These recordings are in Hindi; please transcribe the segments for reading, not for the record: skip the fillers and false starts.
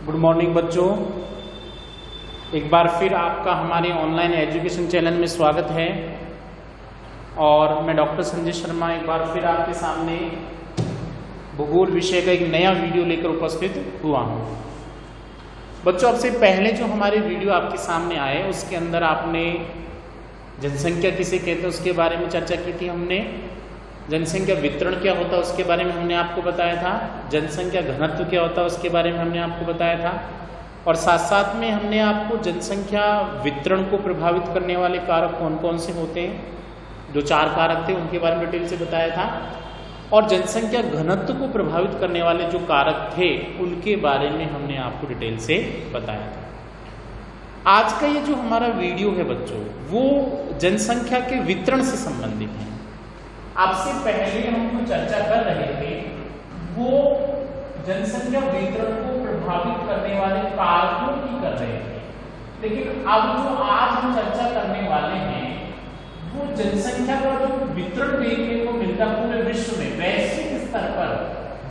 गुड मॉर्निंग बच्चों, एक बार फिर आपका हमारे ऑनलाइन एजुकेशन चैनल में स्वागत है। और मैं डॉक्टर संजय शर्मा एक बार फिर आपके सामने भूगोल विषय का एक नया वीडियो लेकर उपस्थित हुआ हूँ। बच्चों, अब से पहले जो हमारे वीडियो आपके सामने आए उसके अंदर आपने जनसंख्या किसे कहते हैं उसके बारे में चर्चा की थी। हमने जनसंख्या वितरण क्या होता है उसके बारे में हमने आपको बताया था, जनसंख्या घनत्व क्या होता है उसके बारे में हमने आपको बताया था, और साथ साथ में हमने आपको जनसंख्या वितरण को प्रभावित करने वाले कारक कौन कौन से होते हैं, जो 4 कारक थे उनके बारे में डिटेल से बताया था, और जनसंख्या घनत्व को प्रभावित करने वाले जो कारक थे उनके बारे में हमने आपको डिटेल से बताया था। आज का ये जो हमारा वीडियो है बच्चों, वो जनसंख्या के वितरण से संबंधित है। आपसे पहले हम जो चर्चा कर रहे थे वो जनसंख्या वितरण को प्रभावित करने वाले कारकों की कर रहे थे, लेकिन अब जो आज हम चर्चा करने वाले हैं वो जनसंख्या का जो वितरण देखने को मिलता पूरे विश्व में, वैश्विक स्तर पर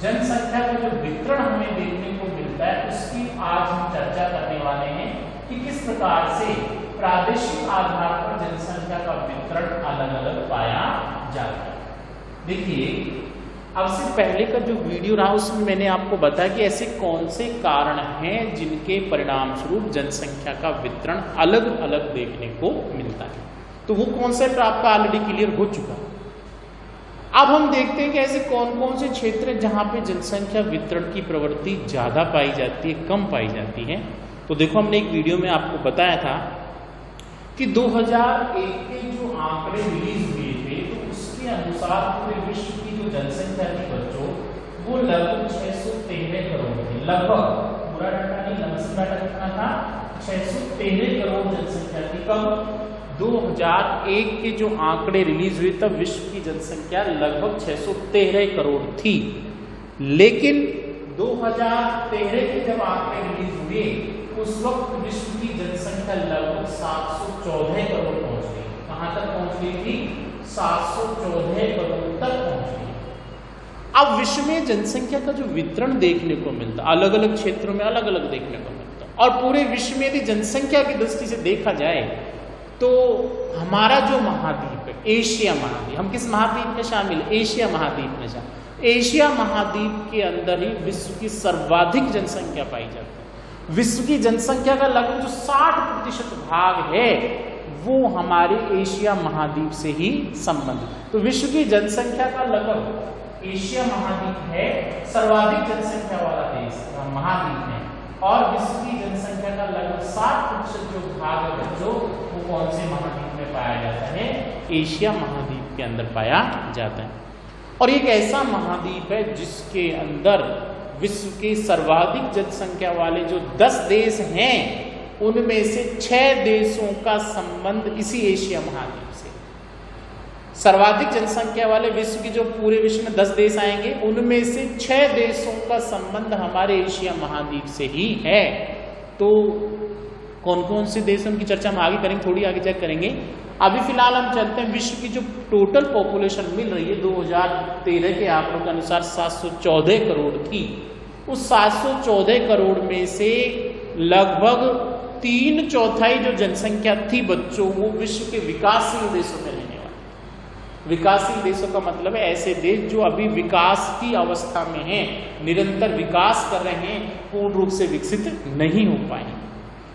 जनसंख्या का जो वितरण हमें देखने को मिलता है उसकी आज हम चर्चा करने वाले हैं कि किस प्रकार से प्रादेशिक आधार पर जनसंख्या का वितरण अलग अलग पाया जाता है। देखिए, अब से पहले का जो वीडियो रहा उसमें मैंने आपको बताया कि ऐसे कौन से कारण हैं जिनके परिणाम स्वरूप जनसंख्या का वितरण अलग अलग देखने को मिलता है। तो वो कॉन्सेप्ट आपका ऑलरेडी क्लियर हो चुका है। अब हम देखते हैं कि ऐसे कौन कौन से क्षेत्र हैं जहां पे जनसंख्या वितरण की प्रवृत्ति ज्यादा पाई जाती है, कम पाई जाती है। तो देखो, हमने एक वीडियो में आपको बताया था कि 2001 के जो आंकड़े रिलीज हुए थे तो उसके अनुसार पूरे विश्व की जो जनसंख्या थी बच्चों वो लगभग 613 करोड़ थी। लगभग, पूरा डाटा नहीं, लमसम डाटा कितना था, 613 करोड़ जनसंख्या थी। कब? 2001 के जो आंकड़े रिलीज हुए तब विश्व की जनसंख्या लगभग 613 करोड़ थी, लेकिन 2013 के जब आंकड़े रिलीज हुए उस वक्त विश्व की जनसंख्या लगभग 714 करोड़ पहुंच गई। कहां तक पहुंच गई थी? 714 करोड़ तक पहुंच गई। अब विश्व में जनसंख्या का जो वितरण देखने को मिलता, अलग अलग क्षेत्रों में अलग अलग देखने को मिलता, और पूरे विश्व में यदि जनसंख्या की दृष्टि से देखा जाए तो हमारा जो महाद्वीप है एशिया महाद्वीप, हम किस महाद्वीप में शामिल? एशिया महाद्वीप में शामिल। एशिया महाद्वीप के अंदर ही विश्व की सर्वाधिक जनसंख्या पाई जाती है। विश्व की जनसंख्या का लगभग जो 60% भाग है वो हमारे एशिया महाद्वीप से ही संबंधित। तो विश्व की जनसंख्या का लगभग एशिया महाद्वीप है सर्वाधिक जनसंख्या वाला देश, महाद्वीप है, और विश्व की जनसंख्या का लगभग 60% जो भाग है बच्चों वो कौन से महाद्वीप में पाया जाता है? एशिया महाद्वीप के अंदर पाया जाता है। और एक ऐसा महाद्वीप है जिसके अंदर विश्व के सर्वाधिक जनसंख्या वाले जो 10 देश हैं उनमें से 6 देशों का संबंध इसी एशिया महाद्वीप से। सर्वाधिक जनसंख्या वाले विश्व की जो पूरे विश्व में 10 देश आएंगे उनमें से 6 देशों का संबंध हमारे एशिया महाद्वीप से ही है। तो कौन कौन से देश उनकी चर्चा हम आगे करेंगे, थोड़ी आगे चेक करेंगे। अभी फिलहाल हम चलते हैं विश्व की जो टोटल पॉपुलेशन मिल रही है 2013 के आंकड़ों के अनुसार 714 करोड़ थी। उस 714 करोड़ में से लगभग 3/4 जो जनसंख्या थी बच्चों वो विश्व के विकासशील देशों में रहने वाली। विकासशील देशों का मतलब है ऐसे देश जो अभी विकास की अवस्था में हैं, निरंतर विकास कर रहे हैं, पूर्ण रूप से विकसित नहीं हो पाए।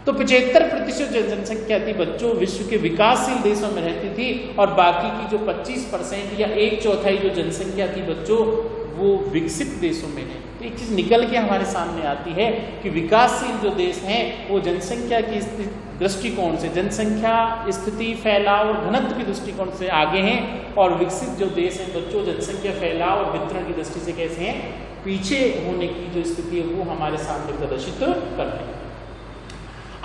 तो 75% जो जनसंख्या थी बच्चों विश्व के विकासशील देशों में रहती थी, और बाकी की जो 25% या 1/4 जो जनसंख्या थी बच्चों वो विकसित देशों में है। तो एक चीज निकल के हमारे सामने आती है कि विकासशील जो देश हैं वो जनसंख्या की दृष्टिकोण से, जनसंख्या स्थिति, फैलाव और घनत्व के दृष्टिकोण से आगे हैं, और विकसित जो देश हैं बच्चों जनसंख्या, फैलाव और वितरण की दृष्टि से कैसे हैं? पीछे होने की जो स्थिति है वो हमारे सामने प्रदर्शित कर रहे हैं।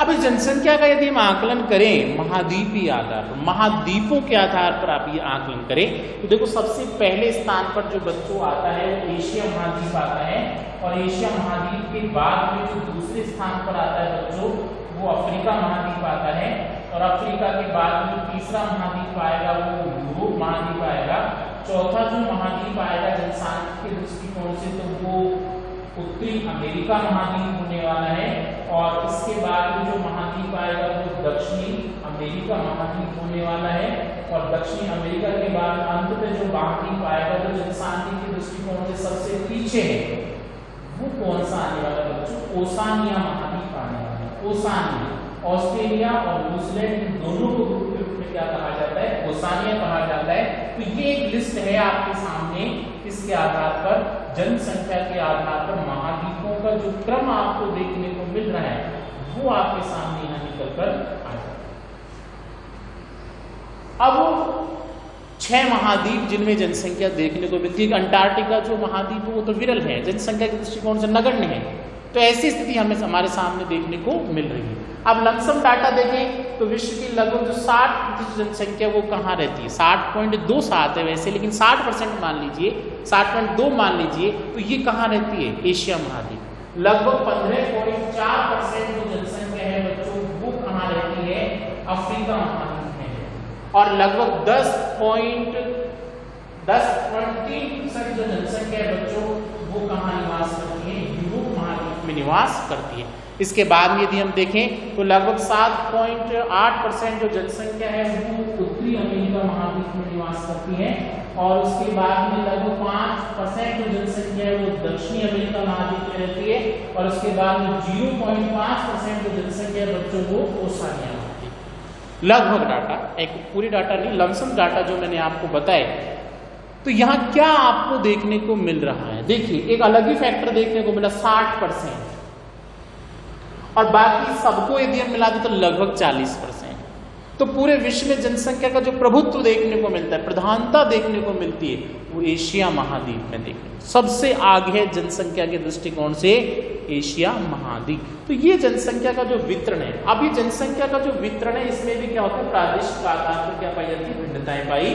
अब इस जनसंख्या का यदि हम आकलन करें महाद्वीपीय आधार पर, महाद्वीपों के आधार पर आप ये आकलन करें तो देखो, सबसे पहले स्थान पर जो बच्चों आता है वो एशिया महाद्वीप आता है, और एशिया महाद्वीप के बाद में जो दूसरे स्थान पर आता है बच्चों वो अफ्रीका महाद्वीप आता है, और अफ्रीका के बाद में जो तीसरा महाद्वीप आएगा वो यूरोप महाद्वीप आएगा। चौथा जो महाद्वीप आएगा जनसांख्यिकीय दृष्टिकोण से तो वो उत्तरी अमेरिका महाद्वीप होने वाला है, और इसके बाद जो महाद्वीप आएगा वो दक्षिणी अमेरिका महाद्वीप होने वाला है, और दक्षिणी अमेरिका के बाद अंत में जो महाद्वीप आएगा जो जनसांख्यिकीय के दृष्टिकोण से सबसे पीछे है वो कौन सा आने वाला बच्चों? ओसानिया महाद्वीप आने वाला है। ओसानिया, ऑस्ट्रेलिया और न्यूजीलैंड दोनों को ग्रुप के रूप में क्या कहा जाता है? ओसानिया कहा जाता है। तो ये एक लिस्ट है आपके सामने, इसके आधार पर जनसंख्या के आधार पर महाद्वीपों का जो क्रम आपको देखने को मिल रहा है वो आपके सामने यहाँ निकल कर आ जाता है। अब 6 महाद्वीप जिनमें जनसंख्या देखने को मिलती है। अंटार्कटिका जो महाद्वीप है वो तो विरल है, जनसंख्या के दृष्टिकोण से नगण्य है, तो ऐसी स्थिति हमें हमारे सामने देखने को मिल रही है। अब लमसम डाटा देखें तो विश्व की लगभग जो 60% जनसंख्या वो कहाँ रहती है? 60.27 है वैसे, लेकिन 60% मान लीजिए, 60.2 मान लीजिए, तो ये कहाँ रहती है? एशिया महाद्वीप। लगभग 15.4% जो जनसंख्या है बच्चों वो कहाँ रहती है? अफ्रीका महाद्वीप है, और लगभग 10.3% जो जनसंख्या है बच्चों वो कहाँ निवास करती है? यूरोप महाद्वीप में निवास करती है। इसके बाद में यदि हम देखें तो लगभग 7.8% जो जनसंख्या है वो उत्तरी अमेरिका महाद्वीप में निवास करती है, और उसके बाद में लगभग 5% जो जनसंख्या है वो दक्षिणी अमेरिका महाद्वीप में रहती है, और उसके बाद में 0.5% जो जनसंख्या है बच्चों वो ओसानिया महाद्वीप। लगभग डाटा, एक पूरी डाटा नहीं, लमसम डाटा जो मैंने आपको बताए। तो यहाँ क्या आपको देखने को मिल रहा है? देखिए एक अलग ही फैक्टर देखने को मिला 60%, और बाकी सबको यदि हम मिला दें तो लगभग 40%। तो पूरे विश्व में जनसंख्या का जो प्रभुत्व देखने को मिलता है, प्रधानता देखने को मिलती है, वो एशिया महाद्वीप में देखने को सबसे आगे है जनसंख्या के दृष्टिकोण से एशिया महाद्वीप। तो ये जनसंख्या का जो वितरण है, अब ये जनसंख्या का जो वितरण है इसमें भी क्या होता है? प्रादेशिक आधार पर क्या पाई जाती है? भिन्नताएं पाई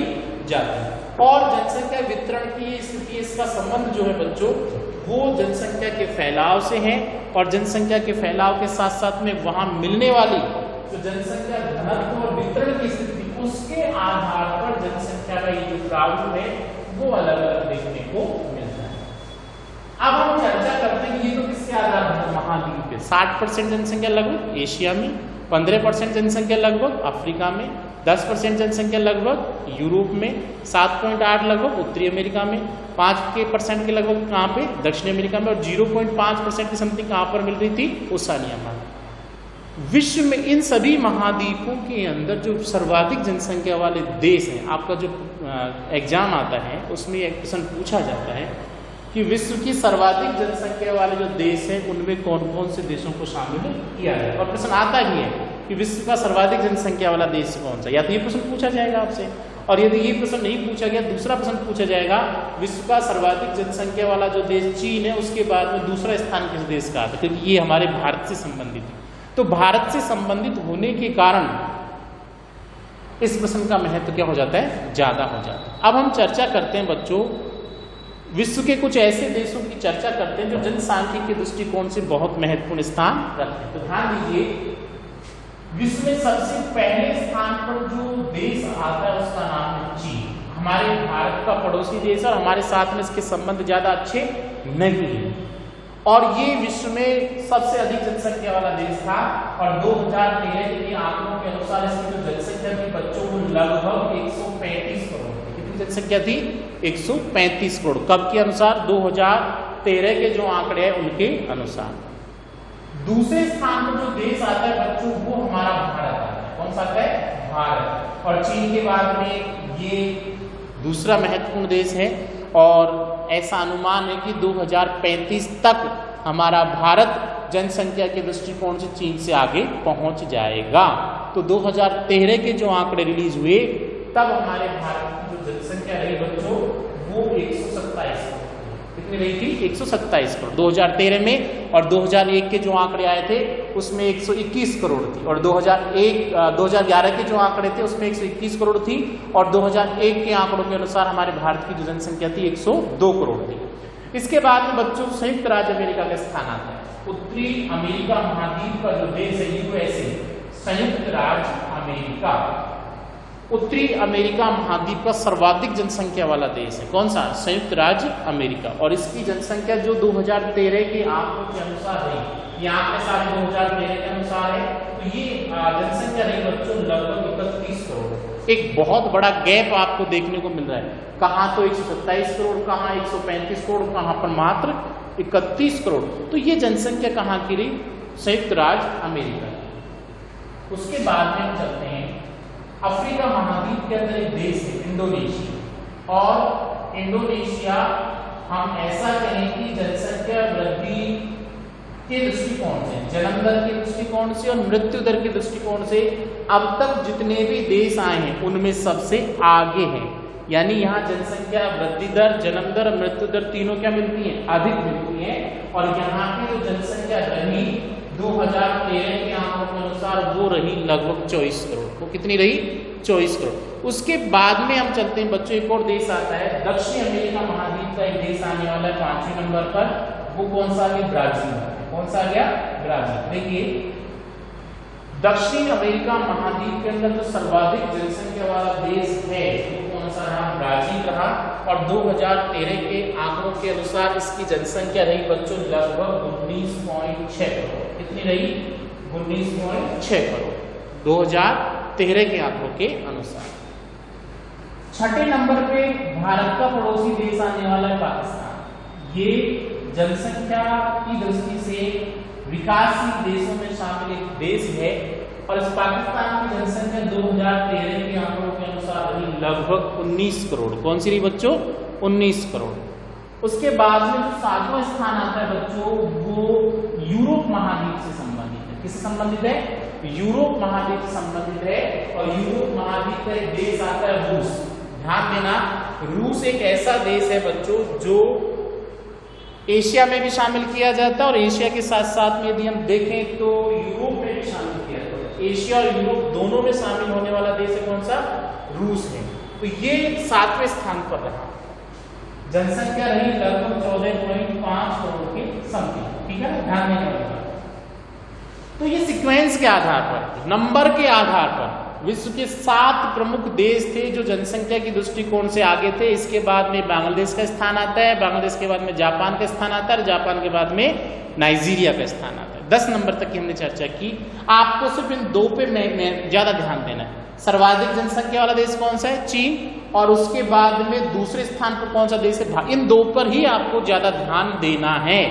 जाती है। और जनसंख्या वितरण की स्थिति, इसका संबंध जो है बच्चों वो जनसंख्या के फैलाव से है, और जनसंख्या के फैलाव के साथ साथ में वहां मिलने वाली जो जनसंख्या घनत्व और वितरण की स्थिति, उसके आधार पर जनसंख्या का ये जो प्रारूप है वो अलग अलग देखने को मिलता है। अब हम चर्चा करते हैं ये तो किसके आधार पर? महाद्वीप पे। 60% जनसंख्या लगभग एशिया में, 15% जनसंख्या लगभग अफ्रीका में, 10% जनसंख्या लगभग यूरोप में, 7.8 लगभग उत्तरी अमेरिका में, 5% के लगभग कहाँ पे? दक्षिण अमेरिका में, और 0.5% की समथिंग कहाँ पर मिल रही थी? ओसानिया में। विश्व में इन सभी महाद्वीपों के अंदर जो सर्वाधिक जनसंख्या वाले देश हैं, आपका जो एग्जाम आता है उसमें एक प्रश्न पूछा जाता है कि विश्व की सर्वाधिक जनसंख्या वाले जो देश हैं उनमें कौन कौन से देशों को शामिल किया जाए, और प्रश्न आता ही है कि विश्व का सर्वाधिक जनसंख्या वाला देश कौन सा। या तो ये प्रश्न पूछा जाएगा आपसे, और यदि ये प्रश्न नहीं पूछा गया दूसरा प्रश्न पूछा जाएगा, विश्व का सर्वाधिक जनसंख्या वाला जो देश चीन है उसके बाद में दूसरा स्थान किस देश का आता है, क्योंकि ये हमारे भारत से संबंधित है। तो भारत से संबंधित होने के कारण इस प्रश्न का महत्व क्या हो जाता है? ज्यादा हो जाता है। अब हम चर्चा करते हैं बच्चों विश्व के कुछ ऐसे देशों की चर्चा करते हैं जो जनसांख्यिकी के दृष्टिकोण से बहुत महत्वपूर्ण स्थान रखते हैं। तो ध्यान दीजिए, विश्व में सबसे पहले स्थान पर जो देश आता है उसका नाम है चीन। हमारे भारत का पड़ोसी देश है और हमारे साथ में इसके संबंध ज्यादा अच्छे नहीं है, और ये विश्व में सबसे अधिक जनसंख्या वाला देश था, और 2013 के आंकड़ों के अनुसार इसकी जो जनसंख्या थी बच्चों को लगभग 135 करोड़। कितनी जनसंख्या थी? 135 करोड़। कब के अनुसार? 2013 के जो आंकड़े हैं उनके अनुसार। दूसरे स्थान पर जो देश आता है बच्चों वो हमारा भारत आता है। कौन सा आता है? भारत। और चीन के बाद में ये दूसरा महत्वपूर्ण देश है, और ऐसा अनुमान है कि 2035 तक हमारा भारत जनसंख्या के दृष्टिकोण से चीन से आगे पहुंच जाएगा। तो 2013 के जो आंकड़े रिलीज हुए तब हमारे भारत की जो जनसंख्या रही बच्चों वो 127 करोड़। कितनी रही थी? 127 करोड़ 2013 में, और 2001 के जो आंकड़े आए थे उसमें 121 करोड़ थी, और 2011 के जो आंकड़े थे उसमें 121 करोड़ थी, और 2001 के आंकड़ों के अनुसार हमारे भारत की जो जनसंख्या थी 102 करोड़ थी। इसके बाद में बच्चों संयुक्त राज्य अमेरिका का स्थान आता है। उत्तरी अमेरिका महाद्वीप का जो देश है यूएसए, संयुक्त राज्य अमेरिका। उत्तरी अमेरिका महाद्वीप का सर्वाधिक जनसंख्या वाला देश है। कौन सा? संयुक्त राज्य अमेरिका। और इसकी जनसंख्या जो 2013 के आंकड़ों के अनुसार है, ये आंकड़े सारे 2013 के अनुसार है, तो ये जनसंख्या रही बच्चों लगभग 31 करोड़। एक बहुत बड़ा गैप आपको देखने को मिल रहा है, कहाँ तो 127 करोड़, कहाँ 135 करोड़, कहाँ पर मात्र 31 करोड़। तो ये जनसंख्या कहाँ की रही? संयुक्त राज्य अमेरिका। उसके बाद में हम चलते हैं अफ्रीका महाद्वीप के अंदर एक देश है इंडोनेशिया। और इंडोनेशिया हम ऐसा कहें कि जनसंख्या वृद्धि के दृष्टिकोण से, जन्म दर के दृष्टिकोण से और मृत्यु दर के दृष्टिकोण से अब तक जितने भी देश आए हैं उनमें सबसे आगे है। यानी यहाँ जनसंख्या वृद्धि दर, जन्म दर, मृत्यु दर तीनों क्या मिलती है? अधिक मिलती है। और यहाँ की जो जनसंख्या रही 2013 के आंकड़ों के अनुसार वो रही लगभग 24 करोड़। वो कितनी रही? 24 करोड़। उसके बाद में हम चलते हैं बच्चों, एक और देश आता है दक्षिण अमेरिका महाद्वीप का एक देश आने वाला है 5वें नंबर पर। वो कौन सा? ब्राजील। कौन सा आ गया? ब्राजील। देखिए दक्षिण अमेरिका महाद्वीप के अंदर जो सर्वाधिक जनसंख्या वाला देश है वो कौन सा रहा? ब्राजील रहा। और 2013 के आंकड़ों के अनुसार इसकी जनसंख्या रही बच्चों लगभग 19.6 करोड़। कितनी रही? 19.6 करोड़ 2013 के आंकड़ों के अनुसार। छठे नंबर पे भारत का पड़ोसी देश आने वाला है पाकिस्तान। ये जनसंख्या की दृष्टि से विकासशील देशों में शामिल एक देश है। और इस पाकिस्तान की जनसंख्या 2013 के आंकड़ों के अनुसार रही लगभग 19 करोड़। कौन सी रही बच्चों? 19 करोड़। उसके बाद में जो 7वां स्थान आता है बच्चों वो यूरोप महाद्वीप से संबंधित है। किससे संबंधित है? यूरोप महाद्वीप से संबंधित है। और यूरोप महाद्वीप का एक देश आता है रूस। ध्यान देना, रूस एक ऐसा देश है बच्चों जो एशिया में भी शामिल किया जाता है और एशिया के साथ साथ में यदि हम देखें तो यूरोप में भी शामिल किया जाता है। एशिया और यूरोप दोनों में शामिल होने वाला देश है कौन सा? रूस है। तो ये 7वें स्थान पर रहा। जनसंख्या रही लगभग 14.5 करोड़ के समथिंग। ठीक है, ध्यान देना होगा। तो ये सीक्वेंस के आधार पर, नंबर के आधार पर विश्व के 7 प्रमुख देश थे जो जनसंख्या की दृष्टिकोण से आगे थे। इसके बाद में बांग्लादेश का स्थान आता है, बांग्लादेश के बाद में जापान का स्थान आता है, जापान के बाद में नाइजीरिया का स्थान आता है। 10 नंबर तक की हमने चर्चा की। आपको सिर्फ इन 2 पे ज्यादा ध्यान देना है। सर्वाधिक जनसंख्या वाला देश कौन सा है? चीन। और उसके बाद में दूसरे स्थान पर कौन सा देश है? इन 2 पर ही आपको ज्यादा ध्यान देना है।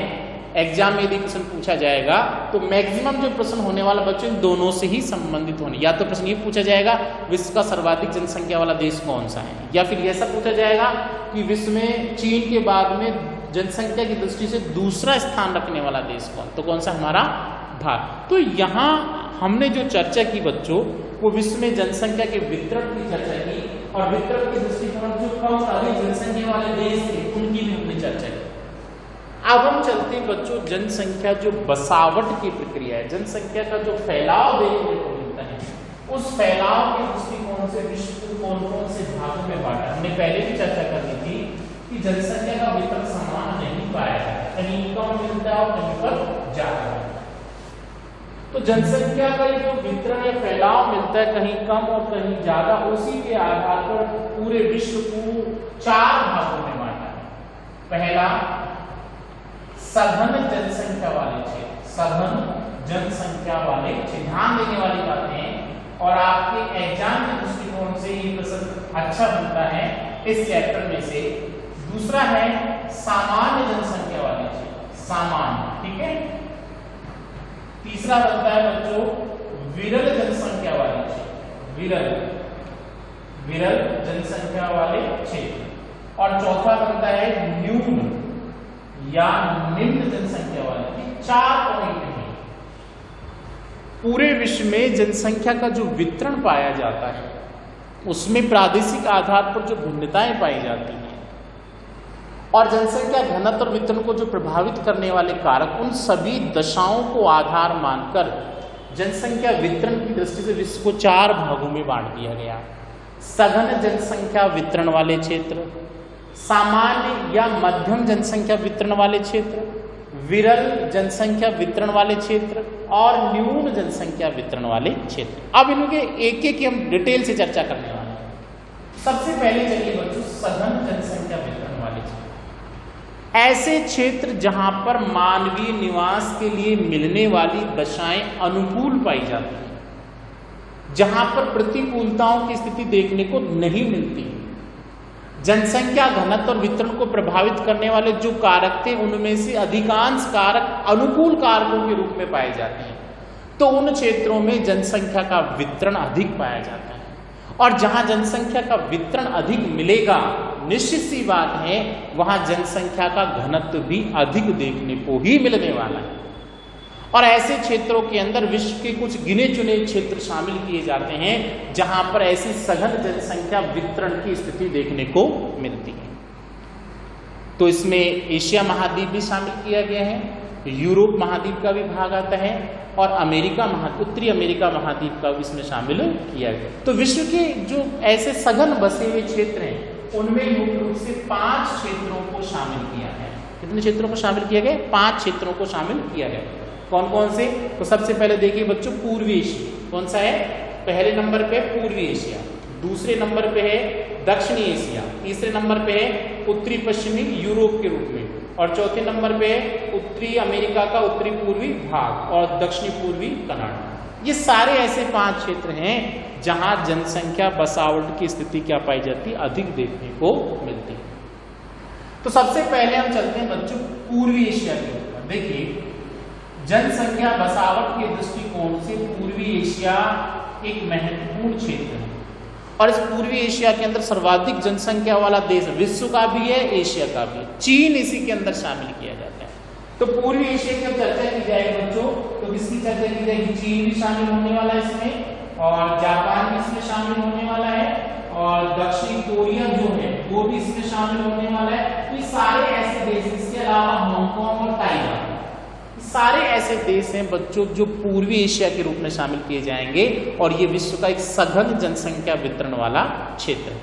एग्जाम में यदि प्रश्न पूछा जाएगा तो मैक्सिमम जो प्रश्न होने वाला बच्चों इन दोनों से ही संबंधित होने। या तो प्रश्न ये पूछा जाएगा विश्व का सर्वाधिक जनसंख्या वाला देश कौन सा है, या फिर ऐसा पूछा जाएगा कि विश्व में चीन के बाद में जनसंख्या की दृष्टि से दूसरा स्थान रखने वाला देश कौन, तो कौन सा? हमारा भारत। तो यहाँ हमने जो चर्चा की बच्चों वो विश्व में जनसंख्या के वितरण की चर्चा की। और वितरण की दृष्टिकोण जो कम अधिक जनसंख्या वाले देश थे उनकी भी हमने चर्चा की। अब हम चलते हैं बच्चों जनसंख्या जो बसावट की प्रक्रिया है, जनसंख्या का जो फैलाव देखने को मिलता है, उस फैलाव के दृष्टिकोण से विश्व को कौन कौन से भागों में बांटा। हमने पहले भी चर्चा कर ली थी कि जनसंख्या का वितरण समान नहीं पाया जाता, कहीं कम मिलता है और कहीं पर ज्यादा मिलता है। तो जनसंख्या का जो वितरण या फैलाव मिलता है कहीं कम और कहीं ज्यादा, उसी के आधार पर पूरे विश्व को 4 भागों में बांटा है। पहला सघन जनसंख्या वाले क्षेत्र, सघन जनसंख्या वाले क्षेत्र। ध्यान देने वाली बातें और आपके एग्जाम के दृष्टिकोण से ये प्रश्न अच्छा बनता है इस चैप्टर में से। दूसरा है सामान्य जनसंख्या वाले क्षेत्र, सामान्य। ठीक है। तीसरा बनता है बच्चों विरल जनसंख्या वाले क्षेत्र, विरल जनसंख्या वाले क्षेत्र। और चौथा बनता है न्यून या निम्न जनसंख्या वाले। 4 पॉइंट हैं। पूरे विश्व में जनसंख्या का जो वितरण पाया जाता है उसमें प्रादेशिक आधार पर जो भिन्नताएं पाई जाती हैं और जनसंख्या घनत्व और वितरण को जो प्रभावित करने वाले कारक, उन सभी दशाओं को आधार मानकर जनसंख्या वितरण की दृष्टि से विश्व को 4 भागों में बांट दिया गया। सघन जनसंख्या वितरण वाले क्षेत्र, सामान्य या मध्यम जनसंख्या वितरण वाले क्षेत्र, विरल जनसंख्या वितरण वाले क्षेत्र और न्यून जनसंख्या वितरण वाले क्षेत्र। अब इनके एक एक हम डिटेल से चर्चा करने वाले हैं। सबसे पहले चलिए बच्चों सघन जनसंख्या वितरण वाले क्षेत्र, ऐसे क्षेत्र जहां पर मानवीय निवास के लिए मिलने वाली दशाएं अनुकूल पाई जाती हैं, जहां पर प्रतिकूलताओं की स्थिति देखने को नहीं मिलती। जनसंख्या घनत्व और वितरण को प्रभावित करने वाले जो कारक थे उनमें से अधिकांश कारक अनुकूल कारकों के रूप में पाए जाते हैं, तो उन क्षेत्रों में जनसंख्या का वितरण अधिक पाया जाता है। और जहां जनसंख्या का वितरण अधिक मिलेगा, निश्चित सी बात है वहां जनसंख्या का घनत्व भी अधिक देखने को ही मिलने वाला है। और ऐसे क्षेत्रों के अंदर विश्व के कुछ गिने चुने क्षेत्र शामिल किए जाते हैं जहां पर ऐसी सघन जनसंख्या वितरण की स्थिति देखने को मिलती है। तो इसमें एशिया महाद्वीप भी शामिल किया गया है, यूरोप महाद्वीप का भी भाग आता है और उत्तरी अमेरिका महाद्वीप का भी इसमें शामिल किया गया। तो विश्व के जो ऐसे सघन बसे हुए क्षेत्र हैं उनमें मुख्य रूप से 5 क्षेत्रों को शामिल किया है। कितने क्षेत्रों को शामिल किया गया? 5 क्षेत्रों को शामिल किया गया। कौन कौन से? तो सबसे पहले देखिए बच्चों पूर्वी एशिया। कौन सा है? पहले नंबर पे पूर्वी एशिया, दूसरे नंबर पे है दक्षिणी एशिया, तीसरे नंबर पे है उत्तरी पश्चिमी यूरोप के रूप में, और चौथे नंबर पे है उत्तरी अमेरिका का उत्तरी पूर्वी भाग और दक्षिणी पूर्वी कनाडा। ये सारे ऐसे 5 क्षेत्र हैं जहां जनसंख्या बसावट की स्थिति क्या पाई जाती है? अधिक देखने को मिलती है। तो सबसे पहले हम चलते हैं बच्चों पूर्वी एशिया के ऊपर। देखिए जनसंख्या बसावट के दृष्टिकोण से पूर्वी एशिया एक महत्वपूर्ण क्षेत्र है और इस पूर्वी एशिया के अंदर सर्वाधिक जनसंख्या वाला देश विश्व का भी है, एशिया का भी है। चीन इसी के अंदर शामिल किया जाता है। तो पूर्वी एशिया की अब चर्चा की जाएगी बच्चों, तो किसकी चर्चा की जाएगी? चीन भी शामिल होने वाला है इसमें, और जापान भी इसमें शामिल होने वाला है, और दक्षिण कोरिया जो है वो भी इसमें शामिल होने वाला है। तो ये सारे ऐसे देश, इसके अलावा हांगकांग और ताइवान, सारे ऐसे देश हैं बच्चों जो पूर्वी एशिया के रूप में शामिल किए जाएंगे और ये विश्व का एक सघन जनसंख्या वितरण वाला क्षेत्र है।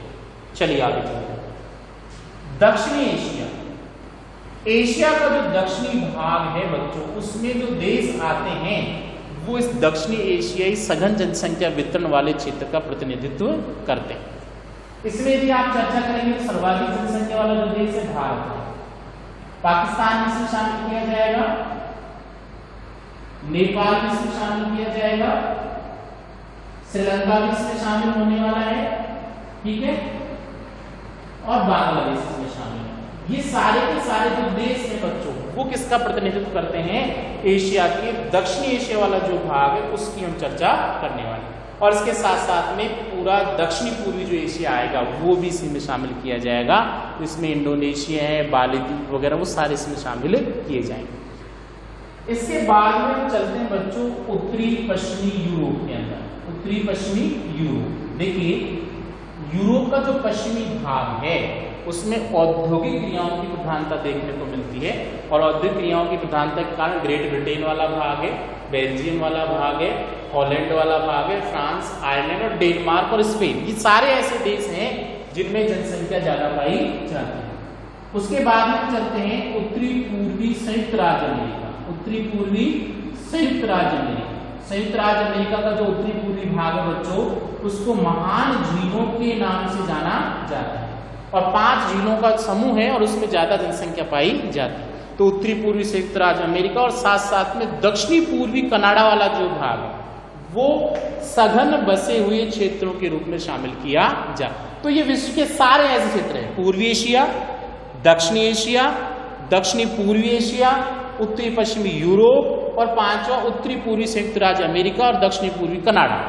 चलिए आगे चलते हैं। दक्षिणी एशिया, एशिया का जो दक्षिणी भाग है बच्चों, उसमें जो देश आते हैं वो इस दक्षिणी एशियाई सघन जनसंख्या वितरण वाले क्षेत्र का प्रतिनिधित्व करते हैं। इसमें यदि आप चर्चा करेंगे तो सर्वाधिक जनसंख्या वाला जो देश है भारत है, पाकिस्तान इसमें शामिल किया जाएगा, नेपाल भी इसमें शामिल किया जाएगा, श्रीलंका भी इसमें शामिल होने वाला है, ठीक है, और बांग्लादेश इसमें शामिल है। ये सारे के सारे जो देश हैं बच्चों वो किसका प्रतिनिधित्व करते हैं? एशिया के दक्षिणी एशिया वाला जो भाग है उसकी हम चर्चा करने वाले हैं। और इसके साथ साथ में पूरा दक्षिणी पूर्वी जो एशिया आएगा वो भी इसी में शामिल किया जाएगा। तो इसमें इंडोनेशिया है, बाली द्वीप वगैरह वो सारे इसमें शामिल किए जाएंगे। इसके बाद में हम चलते हैं बच्चों उत्तरी पश्चिमी यूरोप के अंदर। उत्तरी पश्चिमी यूरोप, देखिए यूरोप का जो पश्चिमी भाग है उसमें औद्योगिक क्रियाओं की प्रधानता देखने को मिलती है और औद्योगिक क्रियाओं की प्रधानता के कारण ग्रेट ब्रिटेन वाला भाग है, बेल्जियम वाला भाग है, हॉलैंड वाला भाग है, फ्रांस, आयरलैंड और डेनमार्क और स्पेन, ये सारे ऐसे देश हैं जिनमें जनसंख्या ज्यादा पाई जाती है। उसके बाद में चलते हैं उत्तरी पूर्वी संयुक्त राज्य अमेरिका। उत्तरी पूर्वी संयुक्त राज्य अमेरिका, संयुक्त राज्य अमेरिका का जो उत्तरी पूर्वी भाग है बच्चों उसको महान झीलों के नाम से जाना जाता है और 5 झीलों का समूह है और उसमें ज्यादा जनसंख्या पाई जाती है। तो उत्तरी पूर्वी संयुक्त राज्य अमेरिका और साथ साथ में दक्षिणी पूर्वी कनाडा वाला जो भाग है वो सघन बसे हुए क्षेत्रों के रूप में शामिल किया जाता है। तो ये विश्व के सारे ऐसे क्षेत्र हैं, पूर्वी एशिया, दक्षिणी एशिया, दक्षिणी पूर्वी एशिया, उत्तरी पश्चिमी यूरोप और 5वां उत्तरी पूर्वी संयुक्त राज्य अमेरिका और दक्षिणी पूर्वी कनाडा।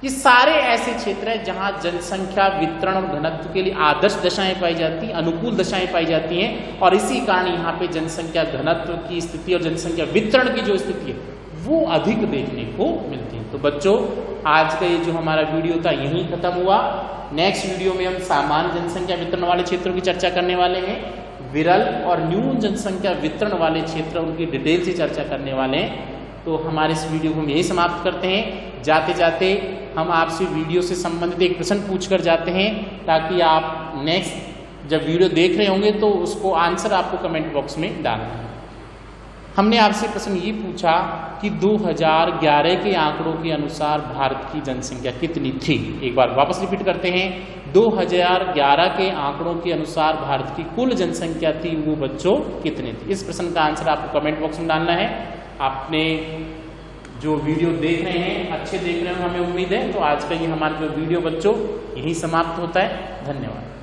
ये सारे ऐसे क्षेत्र हैं जहां जनसंख्या वितरण और घनत्व के लिए आदर्श दशाएं पाई जाती हैं, अनुकूल दशाएं पाई जाती हैं और इसी कारण यहाँ पे जनसंख्या घनत्व की स्थिति और जनसंख्या वितरण की जो स्थिति है वो अधिक देखने को मिलती है। तो बच्चों आज का ये जो हमारा वीडियो था यहीं खत्म हुआ। नेक्स्ट वीडियो में हम सामान्य जनसंख्या वितरण वाले क्षेत्रों की चर्चा करने वाले हैं, विरल और न्यून जनसंख्या वितरण वाले क्षेत्र उनकी डिटेल से चर्चा करने वाले हैं। तो हमारे इस वीडियो को हम यही समाप्त करते हैं। जाते जाते हम आपसे वीडियो से संबंधित एक प्रश्न पूछकर जाते हैं ताकि आप नेक्स्ट जब वीडियो देख रहे होंगे तो उसको आंसर आपको कमेंट बॉक्स में डालना है। हमने आपसे प्रश्न ये पूछा कि 2011 के आंकड़ों के अनुसार भारत की जनसंख्या कितनी थी। एक बार वापस रिपीट करते हैं, 2011 के आंकड़ों के अनुसार भारत की कुल जनसंख्या थी वो बच्चों कितनी थी। इस प्रश्न का आंसर आपको कमेंट बॉक्स में डालना है। आपने जो वीडियो देख रहे हैं अच्छे देख रहे हैं हमें उम्मीद है। तो आज का ये हमारा जो वीडियो बच्चों यही समाप्त होता है। धन्यवाद।